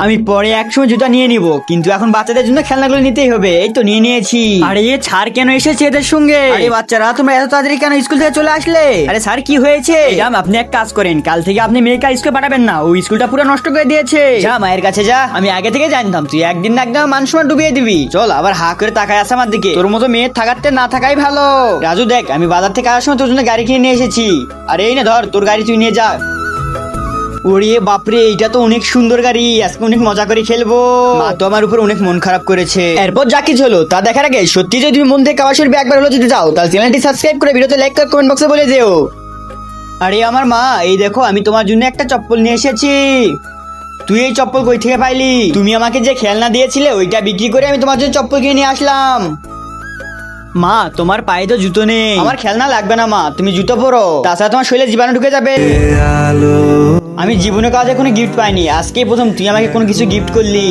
আমি পরে একসময় জুতা নিয়ে নিব, কিন্তু এখন বাচ্চাদের জন্য খেলনাগুলো নিতেই হবে। এই তো নিয়ে নিয়েছি। আরে এ ছাড় কেন এসেছে এদের সঙ্গে? আরে বাচ্চারা তোমরা এত তাড়াতাড়ি কেন স্কুল থেকে চলে আসলে? আরে স্যার কি হয়েছে? জাম, আপনি এক কাজ করেন, কাল থেকে আপনি মেয়েকে স্কুলে পাঠাবেন না, ওই স্কুলটা পুরো নষ্ট করে দিয়েছে। যা মায়ের কাছে যা, আমি আগে থেকে জানতাম তুই একদিন না একদম মান সম্মান ডুবিয়ে দিবি। চল, আবার হা করে তাকায় আছে আমার দিকে। তোর মতো মেয়ের থাকাতে না থাকাই ভালো। রাজু দেখ, আমি বাজার থেকে আসার সময় তোর জন্য গাড়ি কিনে নিয়ে এসেছি। আরে এই না ধর, তোর গাড়ি তুই নিয়ে যা। ওরে বাপরে, এইটা তো অনেক সুন্দর গাড়ি, আজকে অনেক মজা করে খেলবো। মা তো আমার উপর অনেক মন খারাপ করেছে। এরপর যা কিছু হলো তা দেখার আগে সত্যি যদি তুমি মন থেকে কাবা শরীফে একবার হলো যদি যাও, তাহলে চ্যানেলটি সাবস্ক্রাইব করে ভিডিওতে লাইক করে কমেন্ট বক্সে বলে দিও। আরে আমার মা, এই দেখো আমি তোমার জন্য একটা চপ্পল নিয়ে এসেছি। তুই এই চপ্পল কই থেকে পাইলি? তুমি আমাকে যে খেলনা দিয়েছিলে ওইটা বিক্রি করে আমি তোমার জন্য চপ্পল কিনে নিয়ে আসলাম। মা, তোমার পায়ে তো জুতো নেই। আমার খেলনা লাগবে না মা, তুমি জুতো পরো, তাছাড়া তোমার শরীরে জীবাণু ঢুকে যাবে। আমি জীবনে কাজে কোনো গিফট পাইনি, আজকেই প্রথম তুই আমাকে কোনো কিছু গিফট করলি।